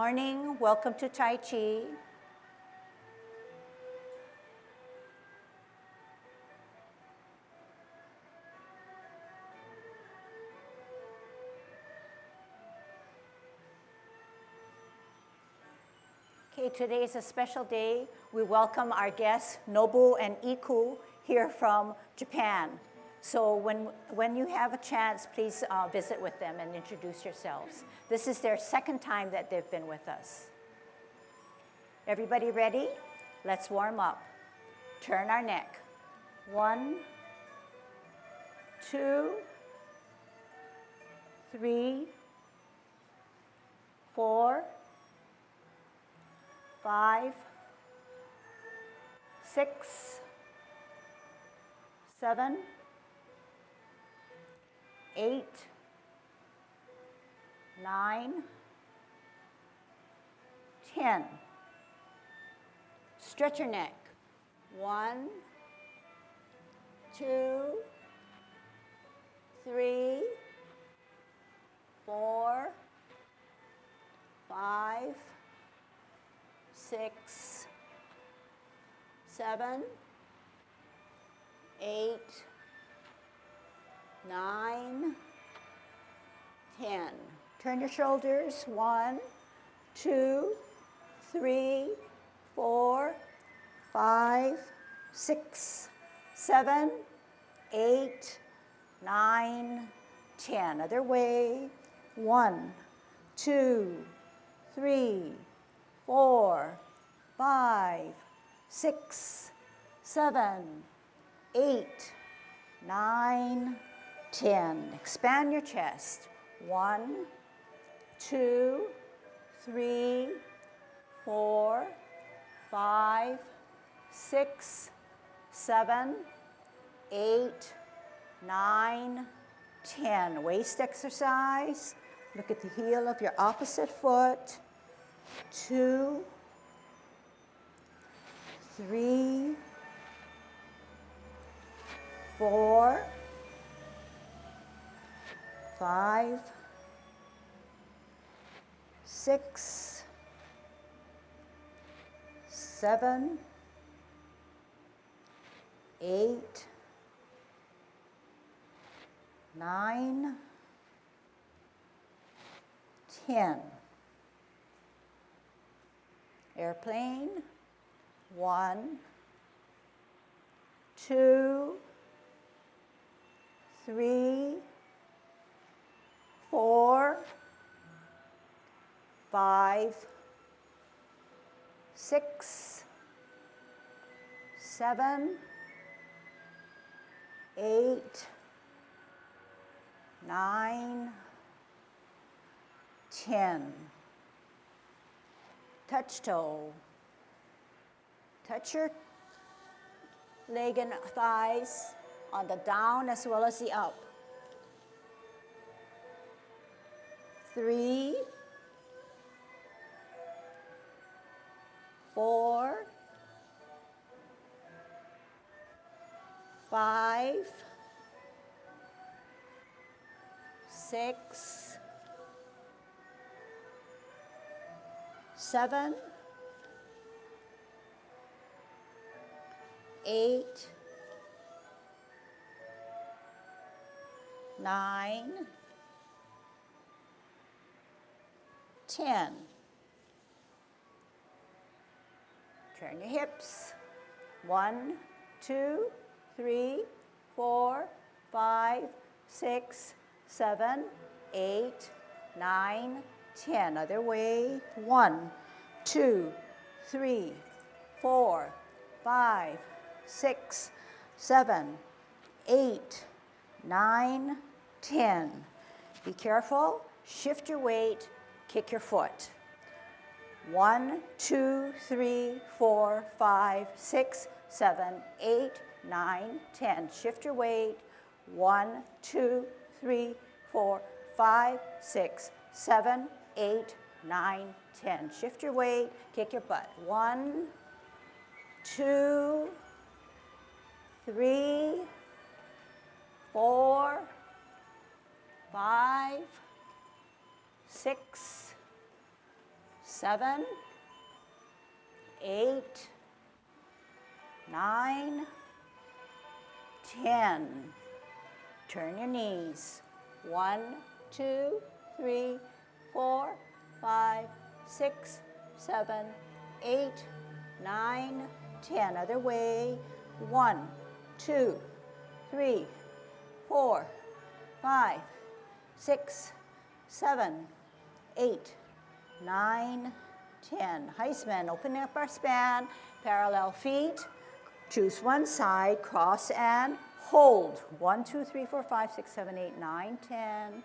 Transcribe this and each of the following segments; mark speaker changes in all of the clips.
Speaker 1: morning. Welcome to Tai Chi. Okay, today is a special day. We welcome our guests, Nobu and Iku, here from Japan. So when you have a chance, please visit with them and introduce yourselves. This is their second time that they've been with us. Everybody ready? Let's warm up. Turn our neck. 1, 2, 3, 4, 5, 6, 7, 8, 9, 10. Stretch your neck. 1, 2, 3, 4, 5, 6, 7, 8, 9, 10. Turn your shoulders. 1, 2, 3, 4, 5, 6, 7, 8, 9, 10. Other way. 1, 2, 3, 4, 5, 6, 7, 8, 9, 10. Expand your chest. 1, 2, 3, 4, 5, 6, 7, 8, 9, 10. Waist exercise. Look at the heel of your opposite foot. 2, 3, 4, 5, 6, 7, 8, 9, 10. Airplane. 1, 2, 3, 4, 5, 6, 7, 8, 9, 10. Touch toe. Touch your leg and thighs on the down as well as the up. 3, 4, 5, 6, 7, 8, 9, 10. Turn your hips. 1, 2, 3, 4, 5, 6, 7, 8, 9, 10. Other way. 1, 2, 3, 4, 5, 6, 7, 8, 9, 10. Be careful. Shift your weight. Kick your foot. 1, 2, 3, 4, 5, 6, 7, 8, 9, 10. Shift your weight. 1, 2, 3, 4, 5, 6, 7, 8, 9, 10. Shift your weight. Kick your butt. 1, 2, 3, 4, 5, 6, 7, 8, 9, 10. Turn your knees. 1, 2, 3, 4, 5, 6, 7, 8, 9, 10. Other way. 1, 2, 3, 4, 5, 6, 7, 8, 9, 10. Heisman, opening up our span, parallel feet. Choose one side, cross and hold. 1, 2, 3, 4, 5, 6, 7, 8, 9, 10.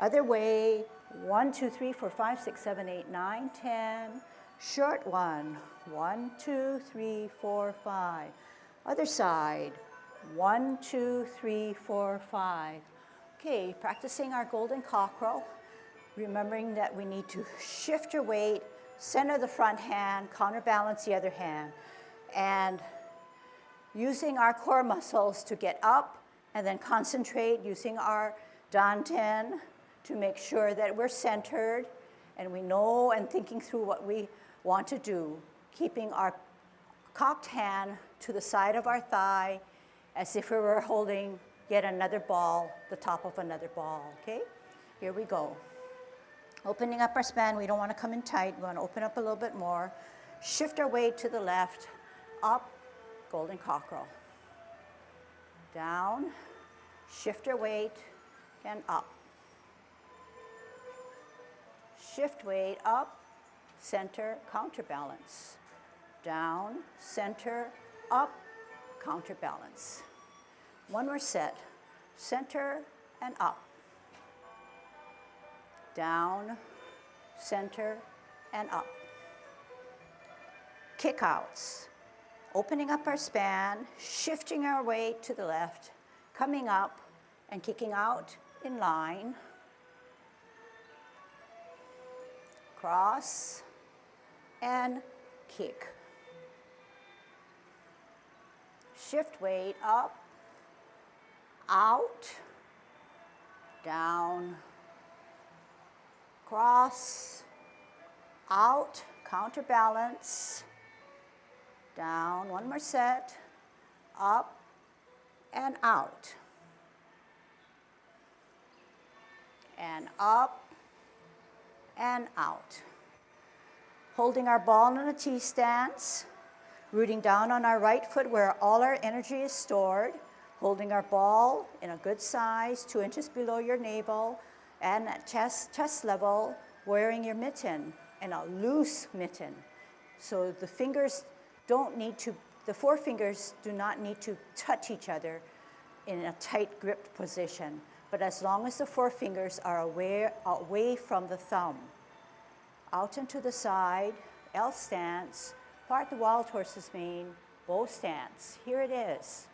Speaker 1: Other way. 1, 2, 3, 4, 5, 6, 7, 8, 9, 10. Short one. 1, 2, 3, 4, 5. Other side. 1, 2, 3, 4, 5. Okay, practicing our golden cockerel. Remembering that we need to shift your weight, center the front hand, counterbalance the other hand, and using our core muscles to get up and then concentrate using our danten to make sure that we're centered and we know and thinking through what we want to do, keeping our cocked hand to the side of our thigh as if we were holding yet another ball, the top of another ball, okay? Here we go. Opening up our span, we don't want to come in tight, we want to open up a little bit more. Shift our weight to the left, up, golden cockerel. Down, shift your weight, and up. Shift weight, up, center, counterbalance. Down, center, up, counterbalance. One more set, center and up. Down, center, and up. Kickouts. Opening up our span, shifting our weight to the left, coming up and kicking out in line. Cross and kick. Shift weight up, out, down, cross, out, counterbalance, down, one more set, up and out, and up and out. Holding our ball in a T stance, rooting down on our right foot where all our energy is stored, holding our ball in a good size, 2 inches below your navel, and at chest level, wearing your mitten, and a loose mitten. So the fingers don't need to, the forefingers do not need to touch each other in a tight gripped position, but as long as the forefingers are away from the thumb. Out and to the side, L stance, part the wild horse's mane, bow stance. Here it is.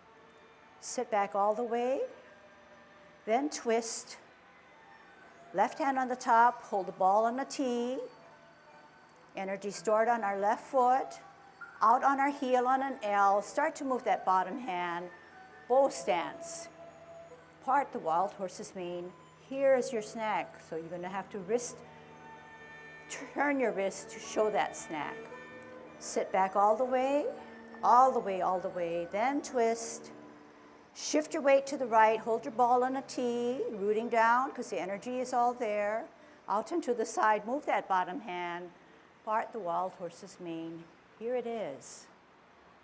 Speaker 1: Sit back all the way, then twist. Left hand on the top, hold the ball on a T. Energy stored on our left foot. Out on our heel on an L. Start to move that bottom hand. Bow stance. Part the wild horse's mane. Here is your snack. So you're going to have to turn your wrist to show that snack. Sit back all the way, all the way, all the way. Then twist. Shift your weight to the right, hold your ball on a T, rooting down because the energy is all there. Out and to the side, move that bottom hand, part the wild horse's mane. Here it is.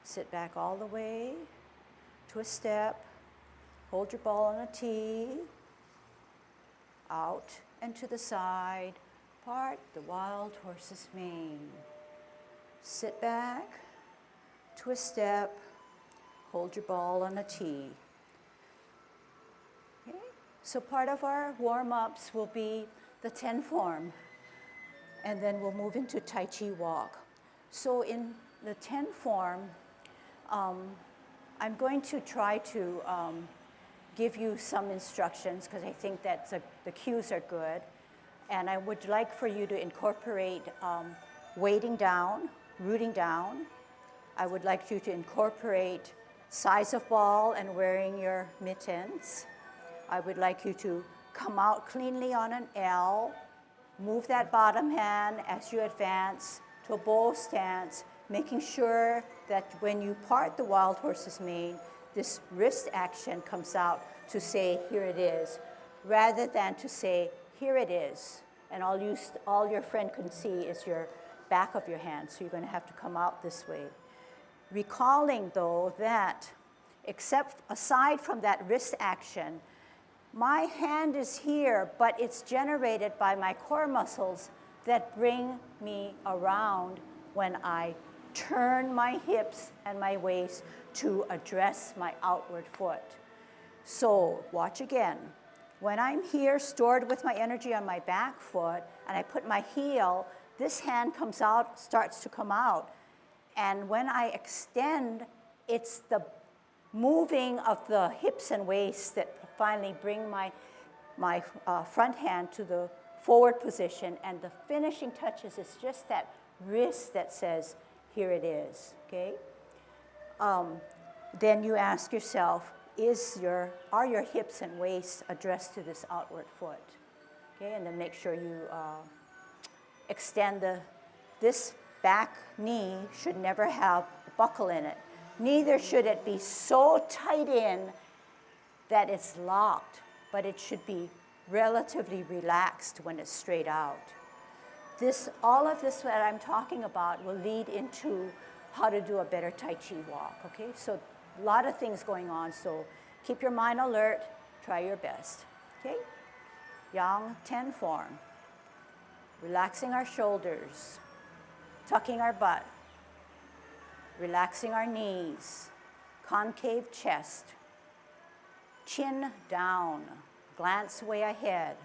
Speaker 1: Sit back all the way, twist step, hold your ball on a T, out and to the side, part the wild horse's mane. Sit back, twist step, hold your ball on a T. Okay? So part of our warm-ups will be the 10 form, and then we'll move into Tai Chi walk. So in the 10 form, I'm going to try to give you some instructions because I think that the cues are good. And I would like for you to incorporate weighting down, rooting down. I would like you to incorporate size of ball and wearing your mittens. I would like you to come out cleanly on an L, Move that bottom hand as you advance to a bow stance, making sure that when you part the wild horse's mane, this wrist action comes out to say, here it is, rather than to say, here it is. And all your friend can see is your back of your hand, so you're going to have to come out this way. Recalling, though, that aside from that wrist action, my hand is here, but it's generated by my core muscles that bring me around when I turn my hips and my waist to address my outward foot. So watch again. When I'm here stored with my energy on my back foot and I put my heel, this hand comes out, starts to come out. And when I extend, it's the moving of the hips and waist that finally bring my front hand to the forward position, and the finishing touches is just that wrist that says, here it is, okay? Then you ask yourself, are your hips and waist addressed to this outward foot? Okay, and then make sure you extend this back knee should never have a buckle in it. Neither should it be so tight in that it's locked, but it should be relatively relaxed when it's straight out. All of this that I'm talking about will lead into how to do a better Tai Chi walk, okay? So a lot of things going on, so keep your mind alert, try your best, okay? Yang 10 form. Relaxing our shoulders, tucking our butt, relaxing our knees, concave chest, chin down, glance way ahead,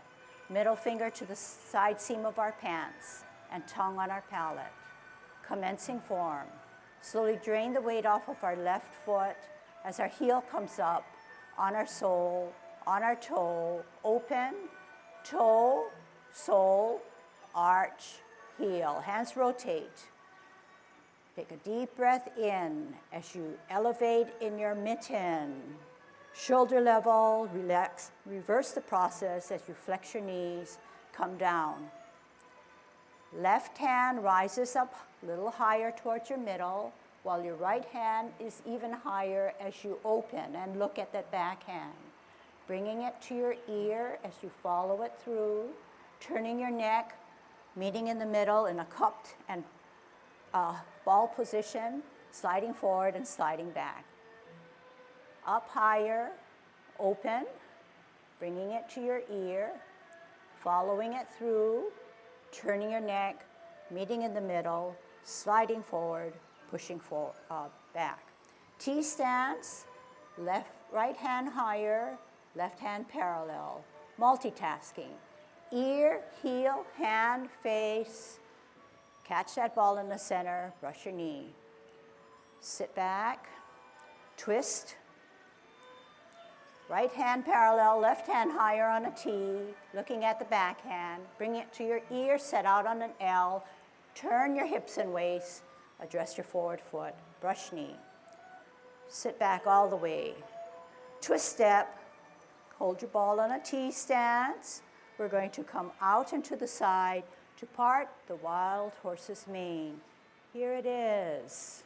Speaker 1: middle finger to the side seam of our pants, and tongue on our palate. Commencing form. Slowly drain the weight off of our left foot as our heel comes up on our sole, on our toe, open, toe, sole, arch, heel. Hands rotate. Take a deep breath in as you elevate in your mitten. Shoulder level, relax, reverse the process as you flex your knees, come down. Left hand rises up a little higher towards your middle, while your right hand is even higher as you open and look at that back hand. Bringing it to your ear as you follow it through, turning your neck, meeting in the middle in a cupped and ball position, sliding forward and sliding back. Up higher, open, bringing it to your ear, following it through, turning your neck, meeting in the middle, sliding forward, pushing back. T stance, right hand higher, left hand parallel. Multitasking. Ear, heel, hand, face. Catch that ball in the center, brush your knee. Sit back, twist. Right hand parallel, left hand higher on a T, looking at the back hand. Bring it to your ear, set out on an L. Turn your hips and waist, address your forward foot, brush knee. Sit back all the way. Twist step, hold your ball on a T stance. We're going to come out and to the side to part the wild horse's mane. Here it is.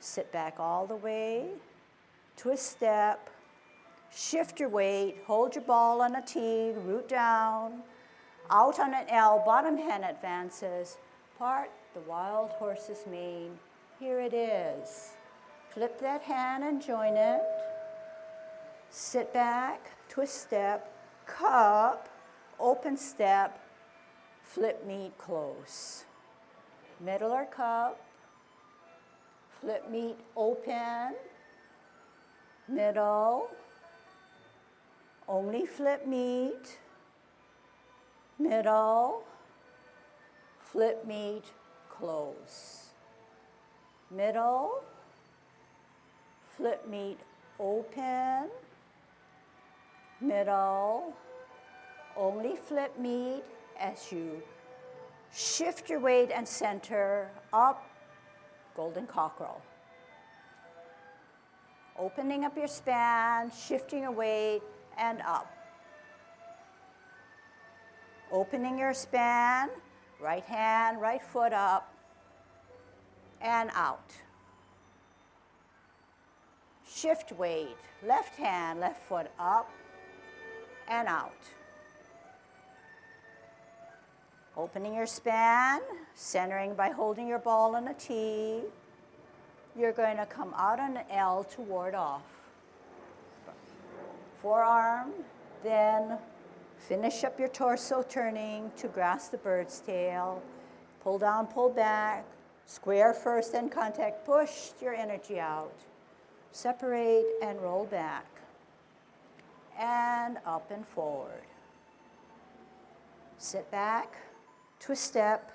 Speaker 1: Sit back all the way, twist step, shift your weight, hold your ball on a T, root down, out on an L, bottom hand advances, part the wild horse's mane. Here it is. Flip that hand and join it. Sit back, twist step, cup, open step, flip meet close. Middle or cup, flip meet open, middle, only flip meet, middle, flip meet close. Middle, flip meet open, middle, only flip meet as you shift your weight and center up, golden cockerel. Opening up your span, shifting your weight, and up. Opening your span, right hand, right foot up, and out. Shift weight, left hand, left foot up, and out. Opening your span, centering by holding your ball on a T. You're going to come out on an L to ward off. Forearm, then finish up your torso turning to grasp the bird's tail. Pull down, pull back. Square first, then contact. Push your energy out. Separate and roll back. And up and forward. Sit back, twist step.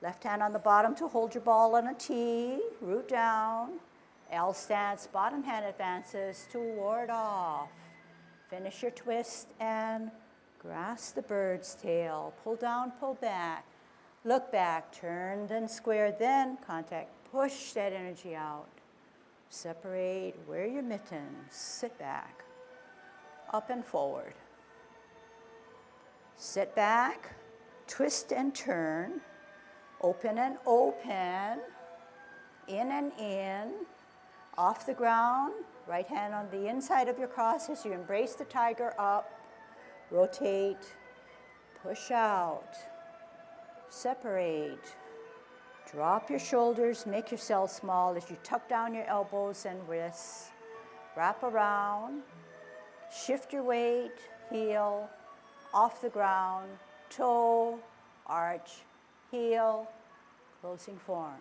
Speaker 1: Left hand on the bottom to hold your ball on a T. Root down. L stance, bottom hand advances to ward off. Finish your twist and grasp the bird's tail. Pull down, pull back. Look back, turn, then square, then contact. Push that energy out. Separate, wear your mittens, sit back. Up and forward. Sit back, twist and turn. Open and open. In and in. Off the ground. Right hand on the inside of your cross as you embrace the tiger up. Rotate. Push out. Separate. Drop your shoulders, make yourself small as you tuck down your elbows and wrists. Wrap around. Shift your weight, heel, off the ground, toe, arch, heel, closing form.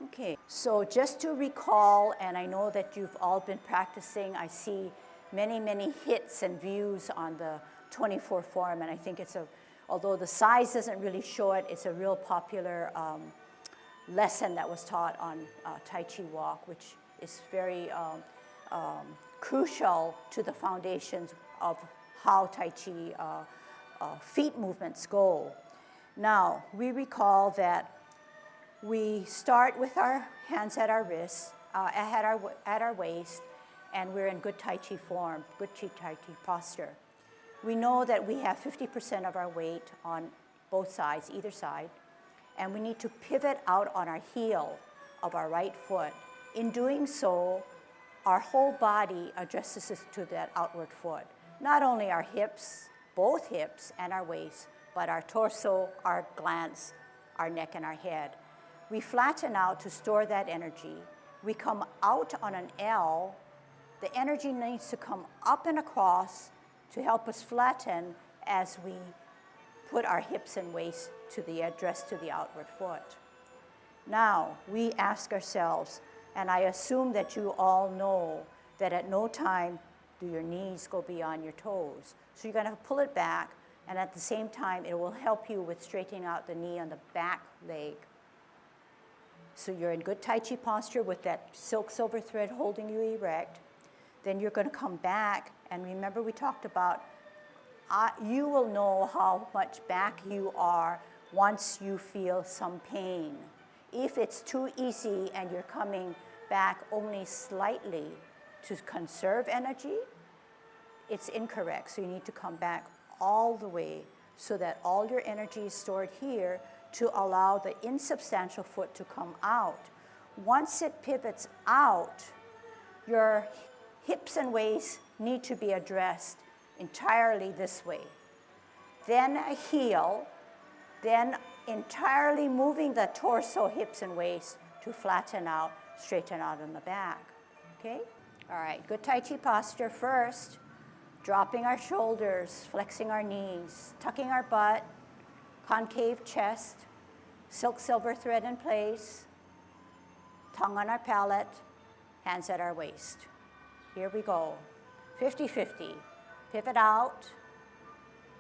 Speaker 1: Okay, so just to recall, and I know that you've all been practicing, I see many, many hits and views on the 24 form, and I think it's although the size doesn't really show it, it's a real popular lesson that was taught on Tai Chi Walk, which is very crucial to the foundations of how Tai Chi feet movements go. Now, we recall that we start with our hands at our wrists, at our waist, and we're in good Tai Chi form, good Tai Chi posture. We know that we have 50% of our weight on both sides, either side, and we need to pivot out on our heel of our right foot. In doing so, our whole body adjusts to that outward foot. Not only our hips, both hips and our waist, but our torso, our glance, our neck, and our head. We flatten out to store that energy. We come out on an L. The energy needs to come up and across to help us flatten as we put our hips and waist to the address to the outward foot. Now, we ask ourselves, and I assume that you all know that at no time do your knees go beyond your toes. So you're gonna pull it back, and at the same time, it will help you with straightening out the knee on the back leg. So you're in good Tai Chi posture with that silk silver thread holding you erect. Then you're gonna come back, and remember we talked about, you will know how much back you are once you feel some pain. If it's too easy and you're coming back only slightly to conserve energy, it's incorrect. So you need to come back all the way so that all your energy is stored here to allow the insubstantial foot to come out. Once it pivots out, your hips and waist need to be addressed entirely this way. Then a heel, then entirely moving the torso, hips, and waist to flatten out, straighten out in the back, okay? All right, good Tai Chi posture first, dropping our shoulders, flexing our knees, tucking our butt, concave chest, silk silver thread in place, tongue on our palate, hands at our waist. Here we go, 50-50. Pivot out,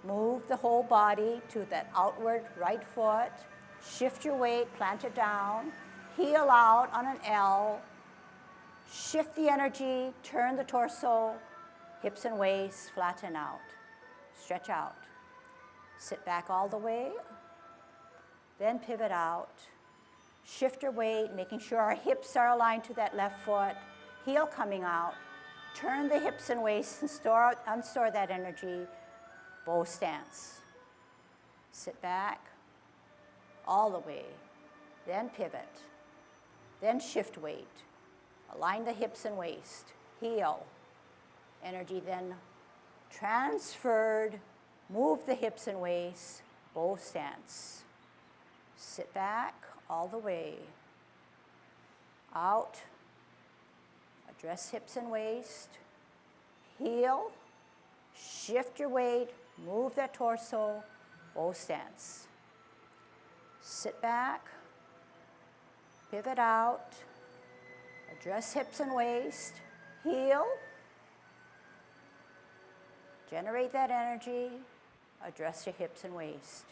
Speaker 1: move the whole body to that outward right foot, shift your weight, plant it down, heel out on an L, shift the energy, turn the torso, hips and waist, flatten out, stretch out. Sit back all the way, then pivot out. Shift your weight, making sure our hips are aligned to that left foot, heel coming out. Turn the hips and waist and unstore that energy. bow stance. Sit back, all the way, then pivot, then shift weight. Align the hips and waist, heel. Energy then transferred, move the hips and waist, bow stance. Sit back, all the way, out, address hips and waist, heel, shift your weight, move that torso, bow stance. Sit back, pivot out, address hips and waist, heel, generate that energy, address your hips and waist.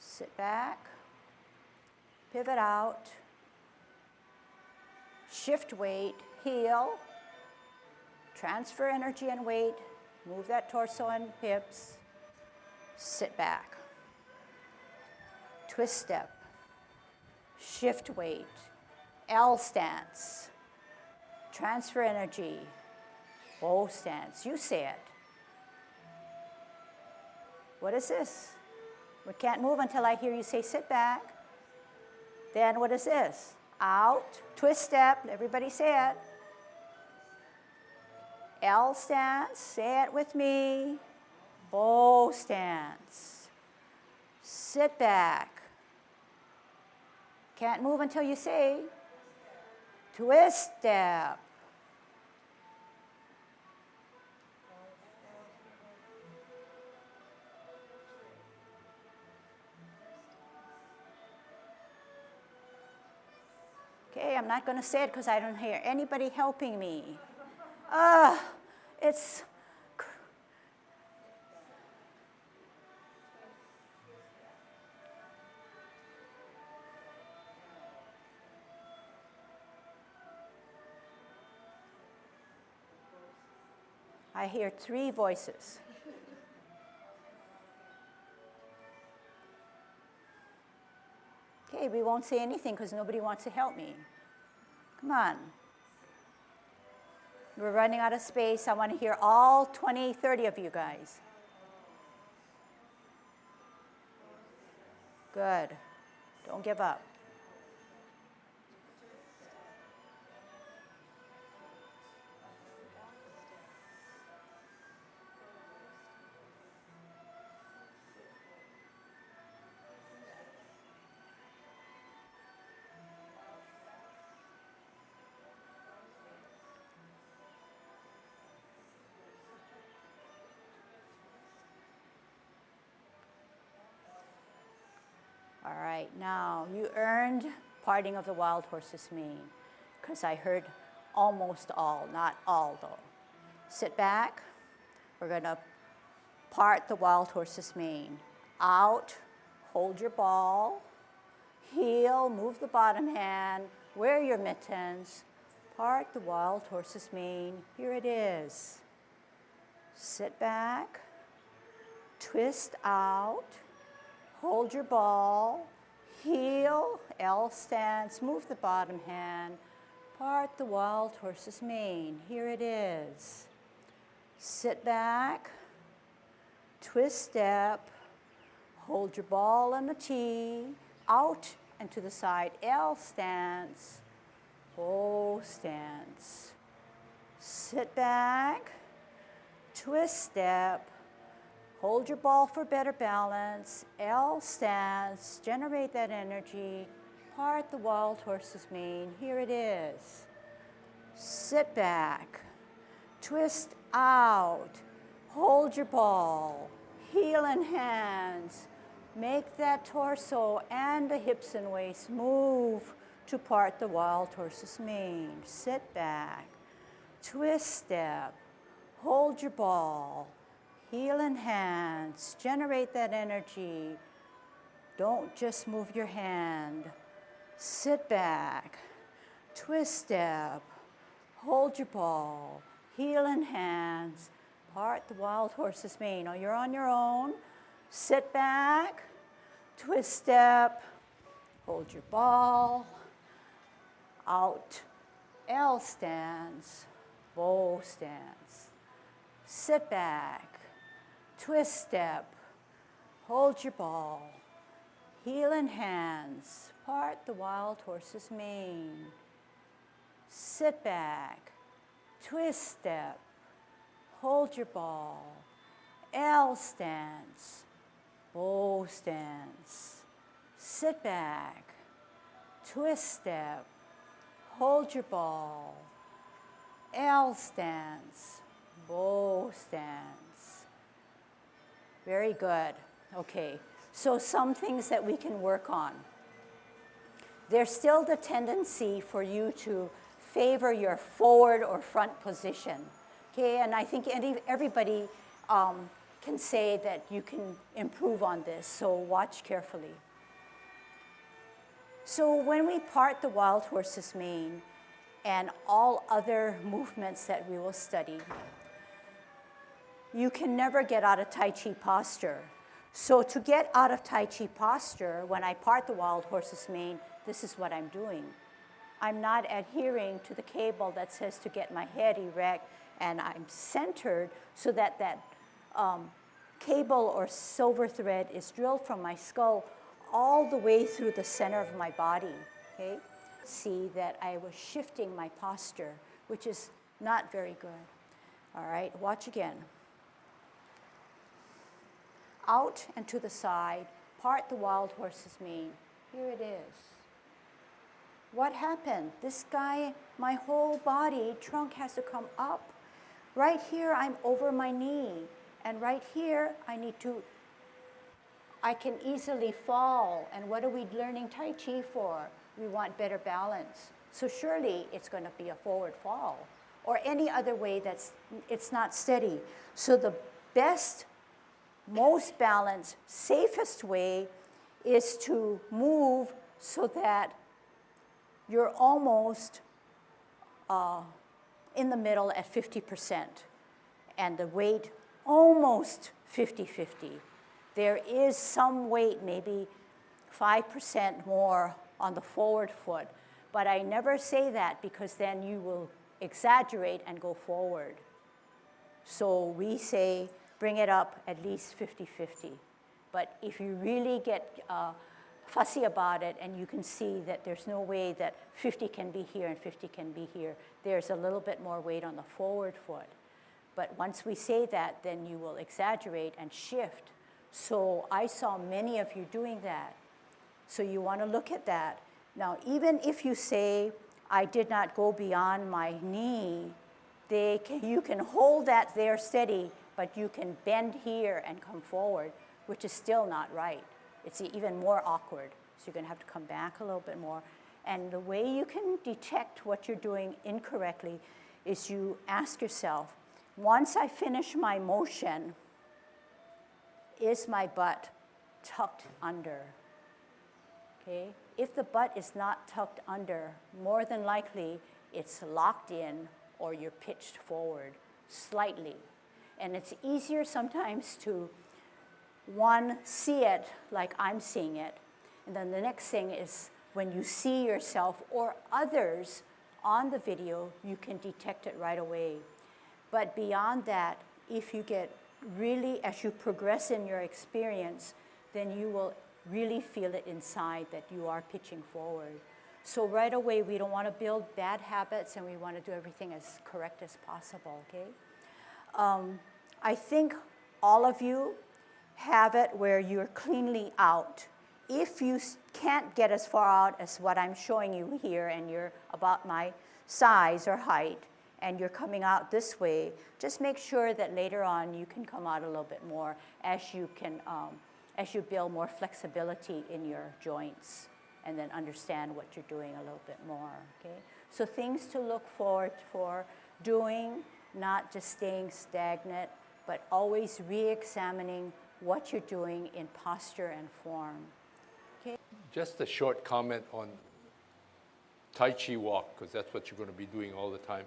Speaker 1: Sit back, pivot out, shift weight, heel, transfer energy and weight, move that torso and hips, sit back. Twist step, shift weight, L stance, transfer energy, bow stance. You say it. What is this? We can't move until I hear you say sit back. Then what is this? Out, twist step, everybody say it. L stance, say it with me. Bow stance. Sit back. Can't move until you say twist step. Okay, I'm not going to say it because I don't hear anybody helping me. It's... I hear 3 voices. Okay, we won't say anything because nobody wants to help me. Come on. We're running out of space. I want to hear all 20, 30 of you guys. Good. Don't give up. All right, now you earned parting of the wild horse's mane because I heard almost all, not all though. Sit back. We're going to part the wild horse's mane. Out, hold your ball, heel, move the bottom hand, wear your mittens, part the wild horse's mane. Here it is. Sit back, twist out, hold your ball, heel, L stance, move the bottom hand, part the wild horse's mane. Here it is. Sit back, twist step, hold your ball on the tee, out and to the side, L stance, bow stance. Sit back, twist step, hold your ball for better balance, L stance, generate that energy, part the wild horse's mane. Here it is. Sit back, twist out, hold your ball, heel and hands, make that torso and the hips and waist move to part the wild horse's mane. Sit back, twist step, hold your ball, heel and hands, generate that energy. Don't just move your hand. Sit back, twist step, hold your ball, heel and hands, part the wild horse's mane. Now you're on your own. Sit back, twist step, hold your ball, out, L stance, bow stance. Sit back, twist step, hold your ball, heel and hands, part the wild horse's mane, sit back, twist step, hold your ball, L stance, bow stance, sit back, twist step, hold your ball, L stance, bow stance. Very good. Okay, so some things that we can work on. There's still the tendency for you to favor your forward or front position. Okay, and I think everybody can say that you can improve on this, so watch carefully. So when we part the wild horse's mane and all other movements that we will study, you can never get out of Tai Chi posture. So to get out of Tai Chi posture, when I part the wild horse's mane, this is what I'm doing. I'm not adhering to the cable that says to get my head erect, and I'm centered so that that cable or silver thread is drilled from my skull all the way through the center of my body, okay? See that I was shifting my posture, which is not very good. All right, watch again. Out and to the side, part the wild horse's mane. Here it is. What happened? This guy, my whole body, trunk has to come up. Right here, I'm over my knee. And right here, I can easily fall. And what are we learning Tai Chi for? We want better balance. So surely it's going to be a forward fall or any other way it's not steady. So the best, most balanced, safest way is to move so that you're almost in the middle at 50% and the weight almost 50-50. There is some weight, maybe 5% more on the forward foot, but I never say that because then you will exaggerate and go forward. So we say bring it up at least 50-50. But if you really get fussy about it and you can see that there's no way that 50 can be here and 50 can be here, there's a little bit more weight on the forward foot. But once we say that, then you will exaggerate and shift. So I saw many of you doing that. So you want to look at that. Now, even if you say, I did not go beyond my knee, you can hold that there steady, but you can bend here and come forward, which is still not right. It's even more awkward. So you're going to have to come back a little bit more. And the way you can detect what you're doing incorrectly is you ask yourself, once I finish my motion, is my butt tucked under? Okay? If the butt is not tucked under, more than likely it's locked in or you're pitched forward slightly. And it's easier sometimes to, one, see it like I'm seeing it. And then the next thing is when you see yourself or others on the video, you can detect it right away. But beyond that, if you get really, as you progress in your experience, then you will really feel it inside that you are pitching forward. So right away, we don't want to build bad habits and we want to do everything as correct as possible, okay? I think all of you have it where you're cleanly out. If you can't get as far out as what I'm showing you here and you're about my size or height and you're coming out this way, just make sure that later on you can come out a little bit more as you build more flexibility in your joints and then understand what you're doing a little bit more, okay? So things to look forward for doing, not just staying stagnant, but always re-examining what you're doing in posture and form. Okay?
Speaker 2: Just a short comment on Tai Chi walk, because that's what you're going to be doing all the time.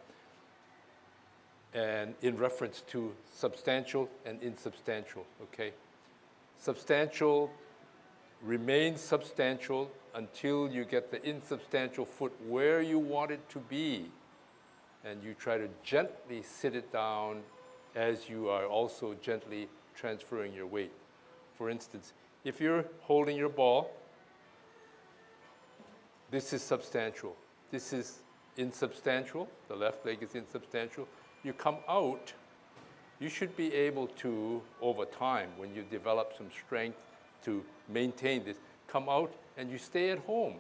Speaker 2: And in reference to substantial and insubstantial, okay? Substantial remains substantial until you get the insubstantial foot where you want it to be. And you try to gently sit it down as you are also gently transferring your weight. For instance, if you're holding your ball, this is substantial. This is insubstantial. The left leg is insubstantial. You come out, you should be able to, over time, when you develop some strength to maintain this, come out and you stay at home.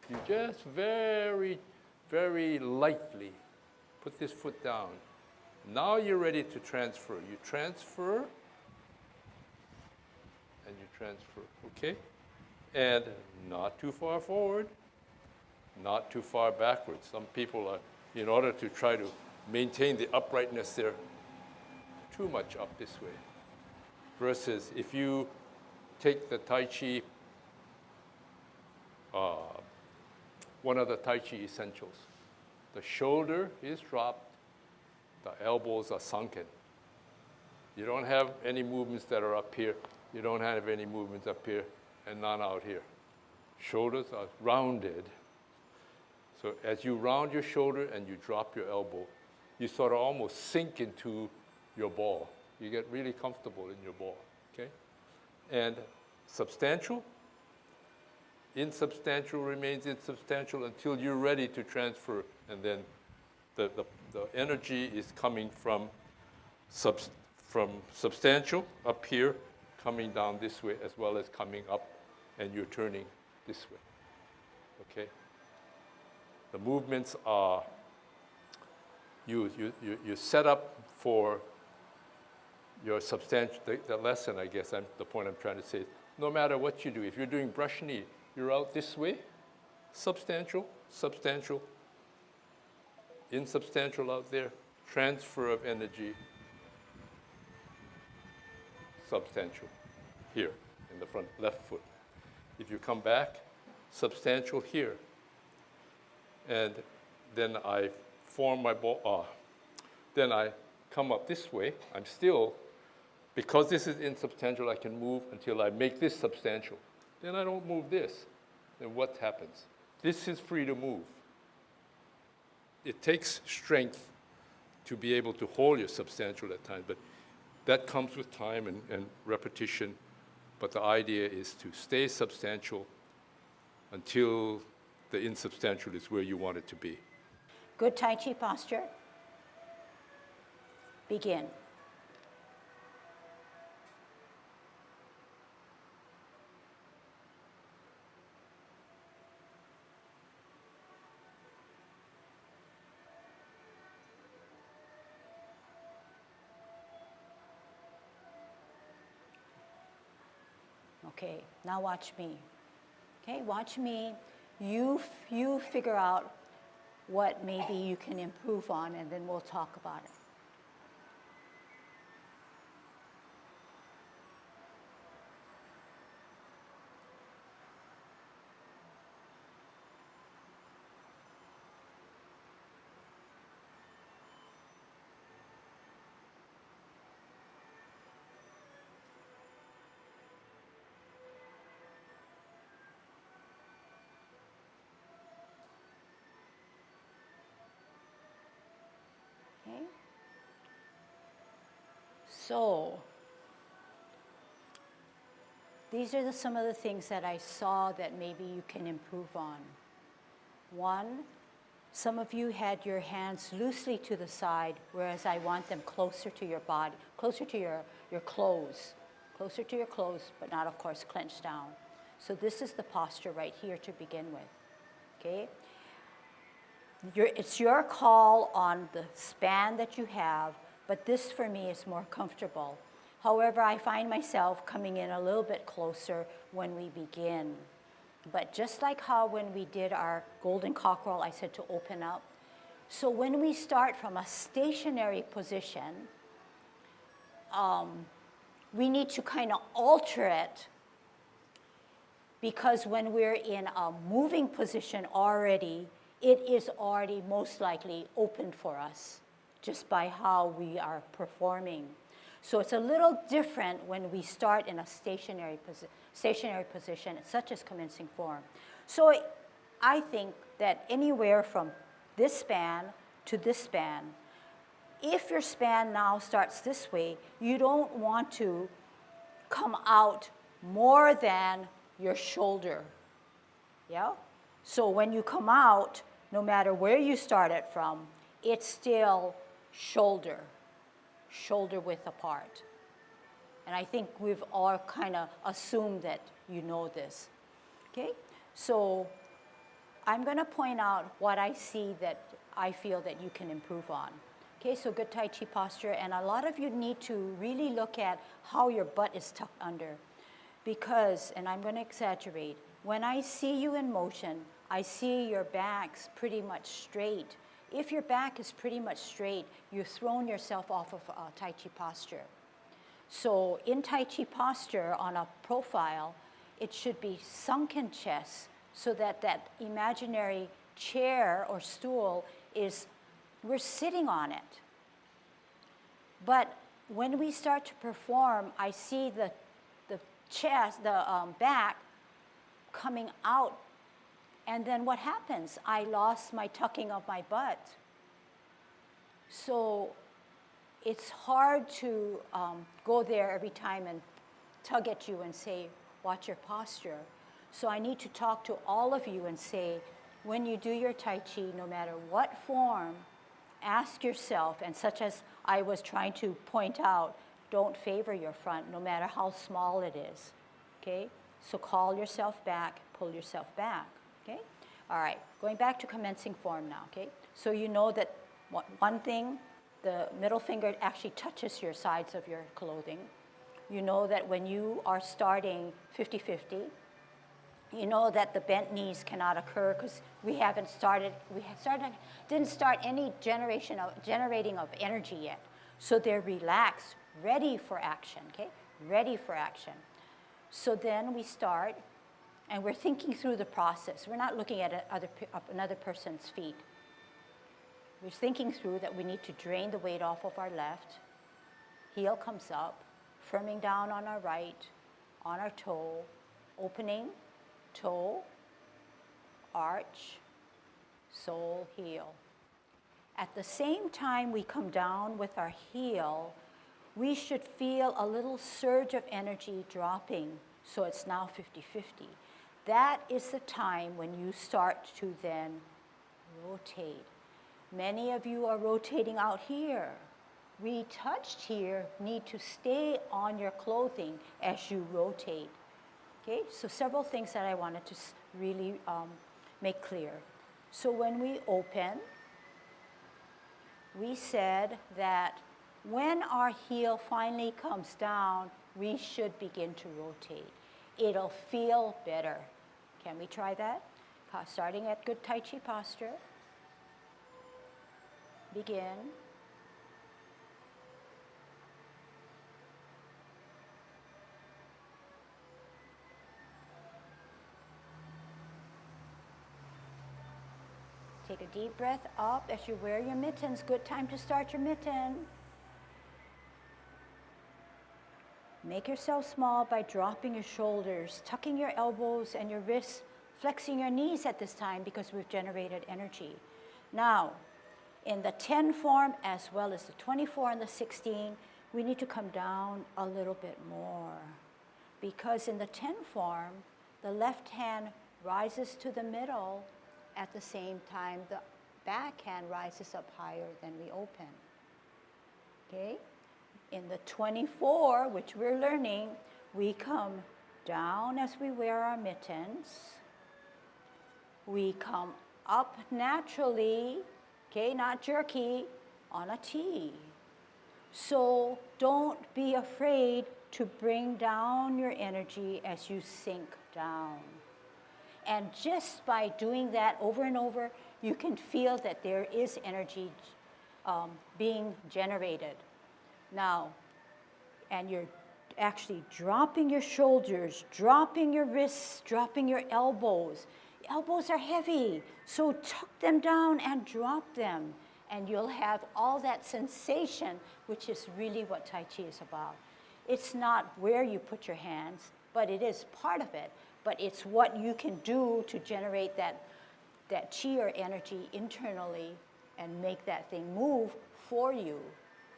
Speaker 2: You just very, very lightly put this foot down. Now you're ready to transfer. You transfer, and you transfer, okay? And not too far forward, not too far backwards. Some people are, in order to try to maintain the uprightness, they're too much up this way. Versus if you take the Tai Chi, one of the Tai Chi essentials, the shoulder is dropped, the elbows are sunken. You don't have any movements that are up here. You don't have any movements up here and none out here. Shoulders are rounded. So as you round your shoulder and you drop your elbow, you sort of almost sink into your ball. You get really comfortable in your ball, okay? And substantial, insubstantial remains insubstantial until you're ready to transfer, and then the energy is coming from substantial up here, coming down this way, as well as coming up, and you're turning this way, okay? The movements are, you set up for your substantial, the lesson, I guess, the point I'm trying to say, no matter what you do, if you're doing brush knee, you're out this way, substantial, substantial, insubstantial out there, transfer of energy, substantial, here, in the front left foot. If you come back, substantial here. And then I form my ball, then I come up this way. I'm still, because this is insubstantial, I can move until I make this substantial. Then I don't move this. Then what happens? This is free to move. It takes strength to be able to hold your substantial at times, but that comes with time and repetition. But the idea is to stay substantial until the insubstantial is where you want it to be.
Speaker 1: Good Tai Chi posture. Begin. Okay, now watch me. Okay, watch me. You figure out what maybe you can improve on, and then we'll talk about it. Okay. So, these are some of the things that I saw that maybe you can improve on. One, some of you had your hands loosely to the side, whereas I want them closer to your body, closer to your clothes, but not, of course, clenched down. So this is the posture right here to begin with, okay? It's your call on the span that you have, but this for me is more comfortable. However, I find myself coming in a little bit closer when we begin. But just like how when we did our golden cockerel, I said to open up. So when we start from a stationary position, we need to kind of alter it, because when we're in a moving position already, it is already most likely open for us just by how we are performing. So it's a little different when we start in a stationary position, such as commencing form. So I think that anywhere from this span to this span, if your span now starts this way, you don't want to come out more than your shoulder. Yeah? So when you come out, no matter where you started from, it's still shoulder width apart. And I think we've all kind of assumed that you know this. Okay? So I'm going to point out what I see that I feel that you can improve on. Okay, so good Tai Chi posture, and a lot of you need to really look at how your butt is tucked under. Because, and I'm going to exaggerate, when I see you in motion, I see your back's pretty much straight. If your back is pretty much straight, you've thrown yourself off of Tai Chi posture. So in Tai Chi posture on a profile, it should be sunken chest so that that imaginary chair or stool is, we're sitting on it. But when we start to perform, I see the chest, the back coming out. And then what happens? I lost my tucking of my butt. So it's hard to go there every time and tug at you and say, watch your posture. So I need to talk to all of you and say, when you do your Tai Chi, no matter what form, ask yourself, and such as I was trying to point out, don't favor your front, no matter how small it is, okay? So call yourself back, pull yourself back, okay? All right, going back to commencing form now, okay? So you know that one thing, the middle finger actually touches your sides of your clothing. You know that when you are starting 50-50, you know that the bent knees cannot occur because didn't start any generating of energy yet. So they're relaxed, ready for action, okay? Ready for action. So then we start, and we're thinking through the process. We're not looking at another person's feet. We're thinking through that we need to drain the weight off of our left. Heel comes up, firming down on our right, on our toe, opening, toe, arch, sole, heel. At the same time we come down with our heel, we should feel a little surge of energy dropping, so it's now 50-50. That is the time when you start to then rotate. Many of you are rotating out here. We touched here need to stay on your clothing as you rotate. Okay, so several things that I wanted to really make clear. So when we open, we said that when our heel finally comes down, we should begin to rotate. It'll feel better. Can we try that? Starting at good Tai Chi posture. Begin. Take a deep breath up as you wear your mittens. Good time to start your mitten. Make yourself small by dropping your shoulders, tucking your elbows and your wrists, flexing your knees at this time because we've generated energy. Now, in the 10 form as well as the 24 and the 16, we need to come down a little bit more. Because in the 10 form, the left hand rises to the middle. At the same time, the back hand rises up higher than we open. Okay? In the 24, which we're learning, we come down as we wear our mittens. We come up naturally, okay, not jerky, on a T. So don't be afraid to bring down your energy as you sink down. And just by doing that over and over, you can feel that there is energy being generated. Now, and you're actually dropping your shoulders, dropping your wrists, dropping your elbows. Elbows are heavy, so tuck them down and drop them. And you'll have all that sensation, which is really what Tai Chi is about. It's not where you put your hands, but it is part of it. But it's what you can do to generate that chi or energy internally and make that thing move for you,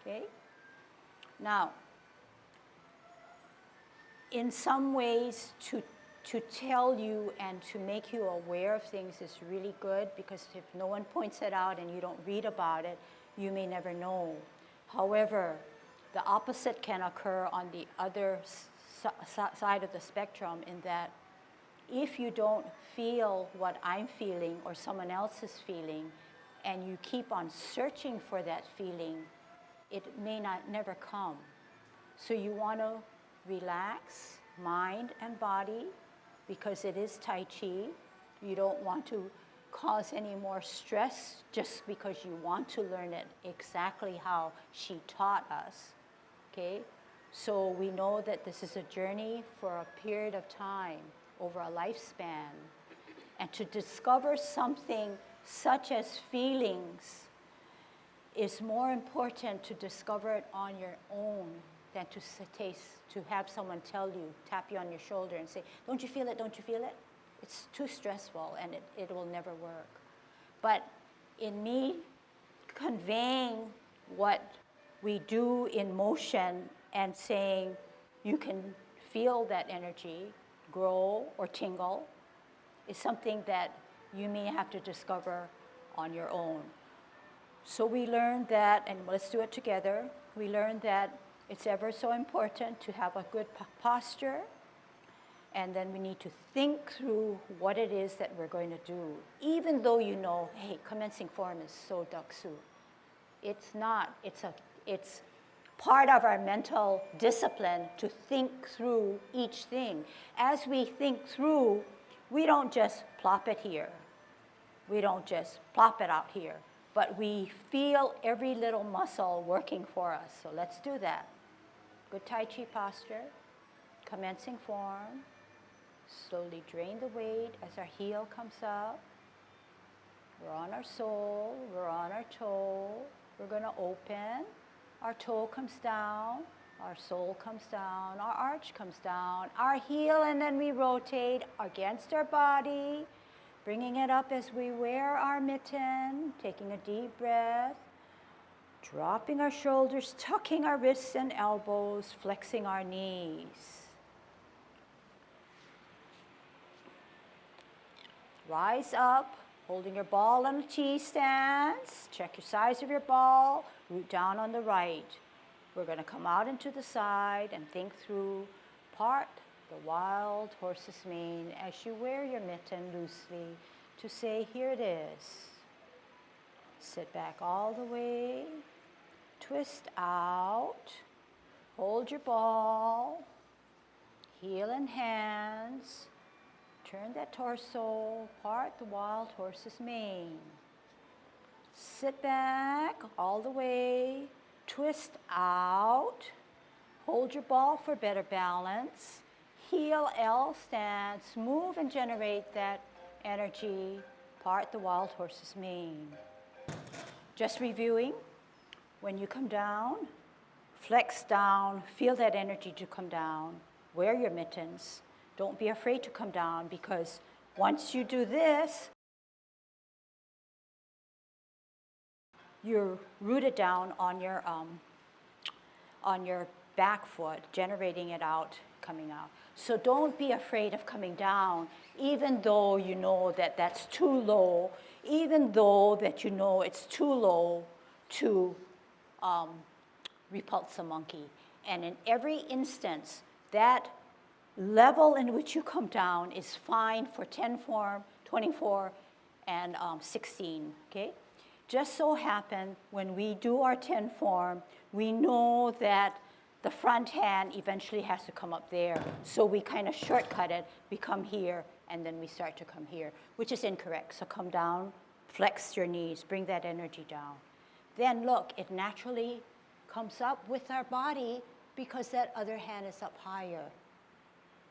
Speaker 1: okay? Now, in some ways, to tell you and to make you aware of things is really good, because if no one points it out and you don't read about it, you may never know. However, the opposite can occur on the other side of the spectrum, in that if you don't feel what I'm feeling or someone else is feeling, and you keep on searching for that feeling, it may never come. So you want to relax mind and body, because it is Tai Chi. You don't want to cause any more stress just because you want to learn it exactly how she taught us, okay? So we know that this is a journey for a period of time, over a lifespan. And to discover something such as feelings is more important to discover it on your own than to have someone tell you, tap you on your shoulder and say, don't you feel it, don't you feel it? It's too stressful, and it will never work. But in me conveying what we do in motion and saying, you can feel that energy grow or tingle, is something that you may have to discover on your own. So we learned that, and let's do it together, we learned that it's ever so important to have a good posture, and then we need to think through what it is that we're going to do. Even though you know, hey, commencing form is so daksu. It's not, it's part of our mental discipline to think through each thing. As we think through, we don't just plop it here. We don't just plop it out here. But we feel every little muscle working for us. So let's do that. Good Tai Chi posture, commencing form. Slowly drain the weight as our heel comes up. We're on our sole, we're on our toe. We're going to open. Our toe comes down, our sole comes down, our arch comes down, our heel, and then we rotate against our body, bringing it up as we wear our mitten, taking a deep breath, dropping our shoulders, tucking our wrists and elbows, flexing our knees. Rise up, holding your ball on a T-stance. Check your size of your ball. Root down on the right. We're going to come out into the side and think through part the wild horse's mane as you wear your mitten loosely to say, here it is. Sit back all the way. Twist out. Hold your ball. Heel and hands. Turn that torso, part the wild horse's mane. Sit back all the way, twist out, hold your ball for better balance, heel L stance, move and generate that energy, part the wild horse's mane. Just reviewing, when you come down, flex down, feel that energy to come down, wear your mittens. Don't be afraid to come down, because once you do this, you're rooted down on your back foot, generating it out, coming out. So don't be afraid of coming down, even though you know that that's too low, even though that you know it's too low to repulse a monkey. And in every instance, that level in which you come down is fine for 10 form, 24, and 16, okay? Just so happen, when we do our 10 form, we know that the front hand eventually has to come up there. So we kind of shortcut it, we come here, and then we start to come here, which is incorrect. So come down, flex your knees, bring that energy down. Then look, it naturally comes up with our body because that other hand is up higher.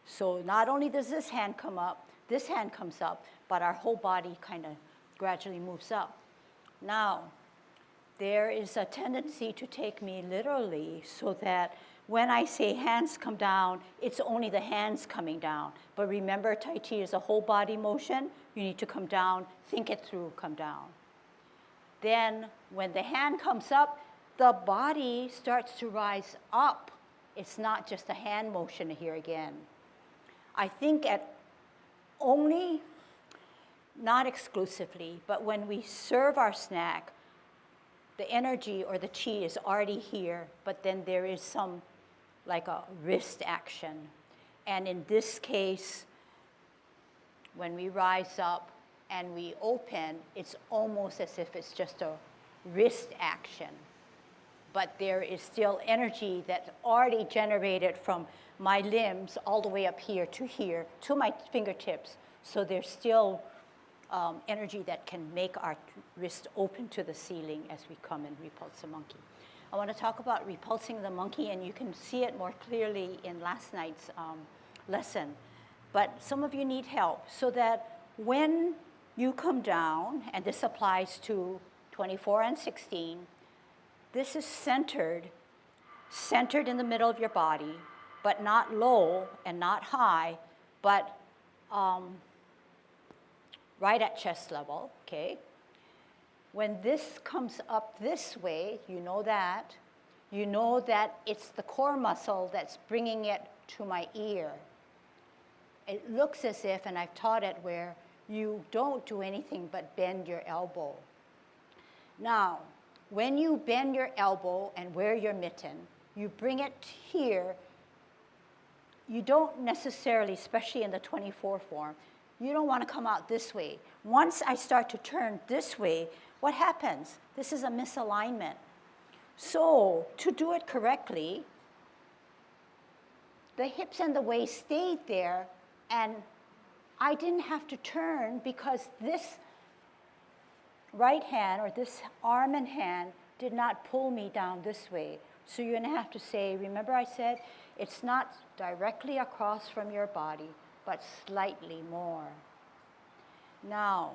Speaker 1: So not only does this hand come up, this hand comes up, but our whole body kind of gradually moves up. Now, there is a tendency to take me literally, so that when I say hands come down, it's only the hands coming down. But remember, Tai Chi is a whole body motion. You need to come down, think it through, come down. Then when the hand comes up, the body starts to rise up. It's not just a hand motion here again. I think at only, not exclusively, but when we serve our snack, the energy or the chi is already here, but then there is some, like a wrist action. And in this case, when we rise up and we open, it's almost as if it's just a wrist action. But there is still energy that's already generated from my limbs all the way up here to my fingertips. So there's still energy that can make our wrist open to the ceiling as we come and repulse the monkey. I want to talk about repulsing the monkey, and you can see it more clearly in last night's lesson. But some of you need help so that when you come down, and this applies to 24 and 16, this is centered in the middle of your body, but not low and not high, but right at chest level, okay? When this comes up this way, you know that it's the core muscle that's bringing it to my ear. It looks as if, and I've taught it, where you don't do anything but bend your elbow. Now, when you bend your elbow and wear your mitten, you bring it here. You don't necessarily, especially in the 24 form, you don't want to come out this way. Once I start to turn this way, what happens? This is a misalignment. So to do it correctly, the hips and the waist stayed there, and I didn't have to turn because this right hand, or this arm and hand, did not pull me down this way. So you're going to have to say, remember I said, it's not directly across from your body, but slightly more. Now,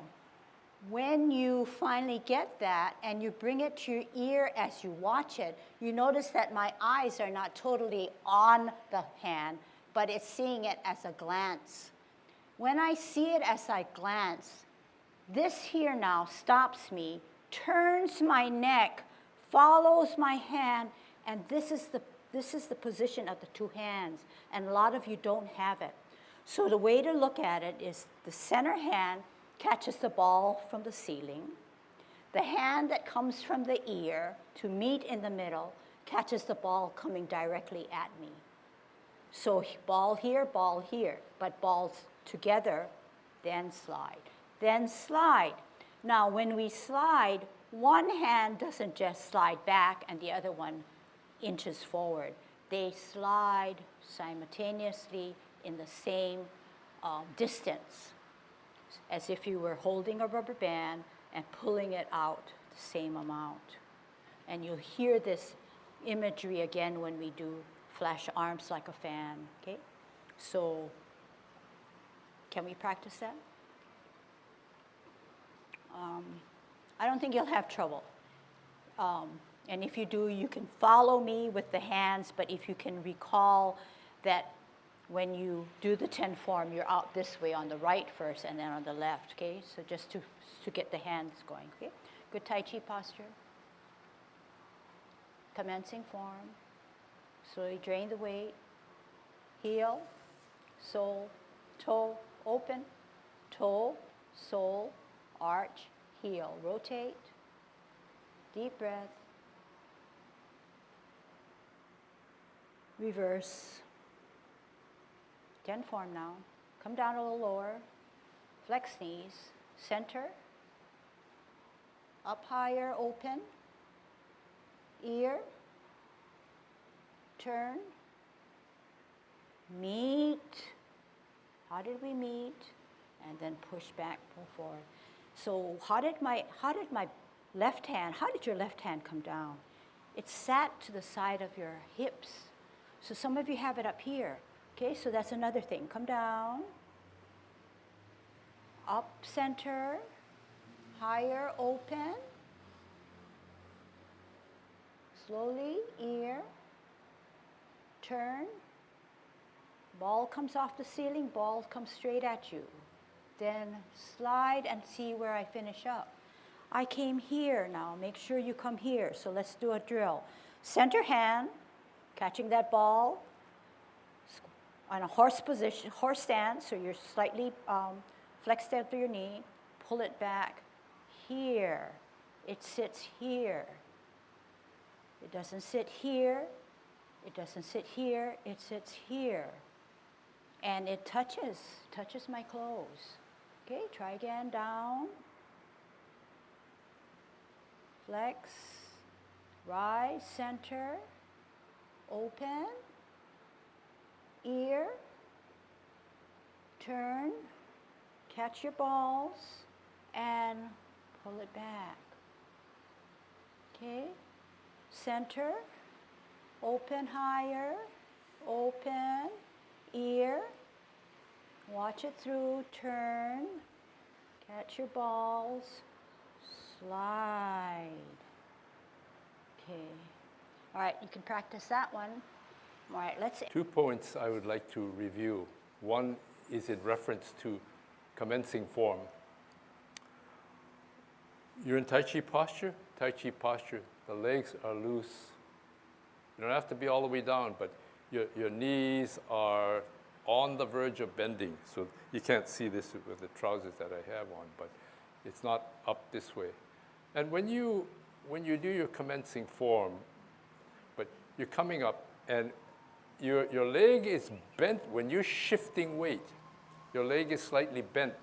Speaker 1: when you finally get that and you bring it to your ear as you watch it, you notice that my eyes are not totally on the hand, but it's seeing it as a glance. When I see it as I glance, this here now stops me, turns my neck, follows my hand, and this is the position of the two hands, and a lot of you don't have it. So the way to look at it is the center hand catches the ball from the ceiling. The hand that comes from the ear to meet in the middle catches the ball coming directly at me. So ball here, but balls together, then slide. Then slide. Now when we slide, one hand doesn't just slide back and the other one inches forward. They slide simultaneously in the same distance, as if you were holding a rubber band and pulling it out the same amount. And you'll hear this imagery again when we do flash arms like a fan, okay? So can we practice that? I don't think you'll have trouble. And if you do, you can follow me with the hands, but if you can recall that when you do the 10 form, you're out this way on the right first and then on the left, okay? So just to get the hands going, okay? Good Tai Chi posture. Commencing form. Slowly drain the weight. Heel, sole, toe, open, toe, sole, arch, heel. Rotate. Deep breath. Reverse. 10 form now. Come down a little lower. Flex knees. Center. Up higher, open. Ear. Turn. Meet. How did we meet? And then push back, pull forward. So how did left hand, how did your left hand come down? It sat to the side of your hips. So some of you have it up here. Okay, so that's another thing. Come down. Up, center. Higher, open. Slowly, ear. Turn. Ball comes off the ceiling, ball comes straight at you. Then slide and see where I finish up. I came here now. Make sure you come here. So let's do a drill. Center hand, catching that ball on a horse position, horse stance, so you're slightly flexed out through your knee. Pull it back here. It sits here. It doesn't sit here. It doesn't sit here. It sits here. And it touches my clothes. Okay, try again, down. Flex, rise, center, open, ear, turn, catch your balls, and pull it back. Okay, center, open higher, open, ear, watch it through, turn, catch your balls, slide. Okay. All right, you can practice that one. All right, let's see.
Speaker 2: 2 points I would like to review. One is in reference to commencing form. You're in Tai Chi posture. Tai Chi posture, the legs are loose. You don't have to be all the way down, but your knees are on the verge of bending. So you can't see this with the trousers that I have on, but it's not up this way. And when you do your commencing form, but you're coming up and your leg is bent when you're shifting weight. Your leg is slightly bent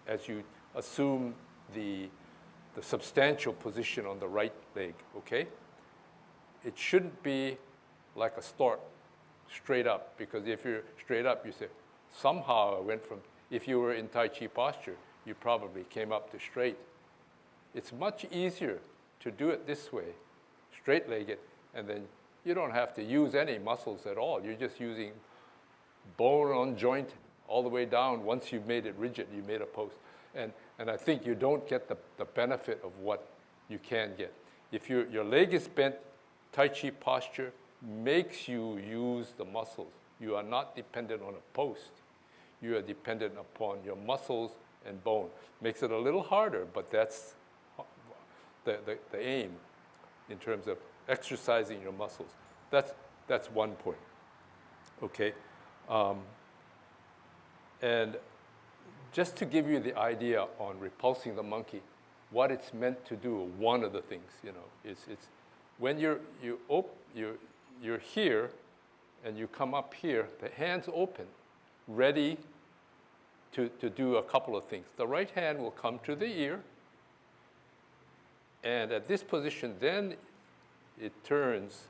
Speaker 2: as you assume the substantial position on the right leg, okay? It shouldn't be like a stork, straight up, because if you're straight up, you say, somehow I went from, if you were in Tai Chi posture, you probably came up to straight. It's much easier to do it this way, straight-legged, and then you don't have to use any muscles at all. You're just using bone on joint all the way down. Once you've made it rigid, you made a post. And I think you don't get the benefit of what you can get. If your leg is bent, Tai Chi posture makes you use the muscles. You are not dependent on a post. You are dependent upon your muscles and bone. Makes it a little harder, but that's the aim in terms of exercising your muscles. That's one point, okay? And just to give you the idea on repulsing the monkey, what it's meant to do, one of the things, it's when you're here and you come up here, the hands open, ready to do a couple of things. The right hand will come to the ear, and at this position, then it turns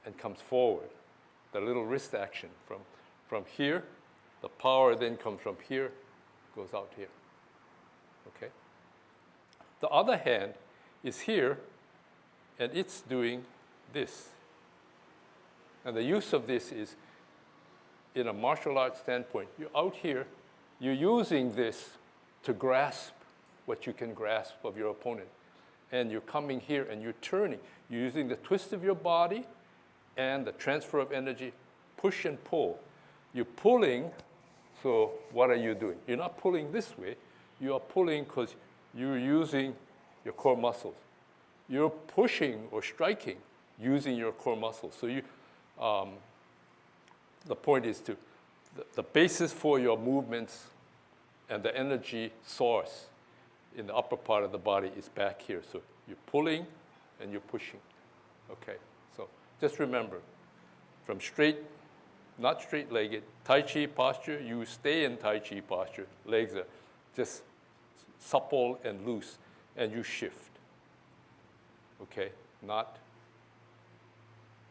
Speaker 2: and comes forward. The little wrist action from here, the power then comes from here, goes out here, okay? The other hand is here, and it's doing this. And the use of this is, in a martial arts standpoint, you're out here, you're using this to grasp what you can grasp of your opponent. And you're coming here and you're turning. You're using the twist of your body and the transfer of energy, push and pull. You're pulling, so what are you doing? You're not pulling this way. You are pulling because you're using your core muscles. You're pushing or striking using your core muscles. So the point is the basis for your movements and the energy source in the upper part of the body is back here. So you're pulling and you're pushing, okay? So just remember, from straight, not straight-legged, Tai Chi posture, you stay in Tai Chi posture. Legs are just supple and loose, and you shift, okay?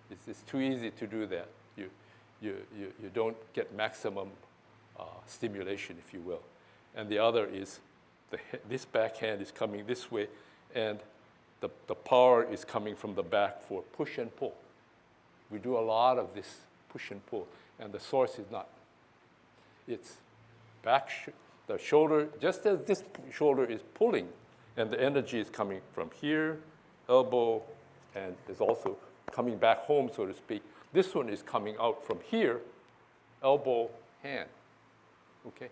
Speaker 2: It's too easy to do that. You don't get maximum stimulation, if you will. And the other is, this backhand is coming this way, and the power is coming from the back for push and pull. We do a lot of this push and pull, and the source is not. It's back, the shoulder, just as this shoulder is pulling, and the energy is coming from here, elbow, and is also coming back home, so to speak. This one is coming out from here, elbow, hand, okay?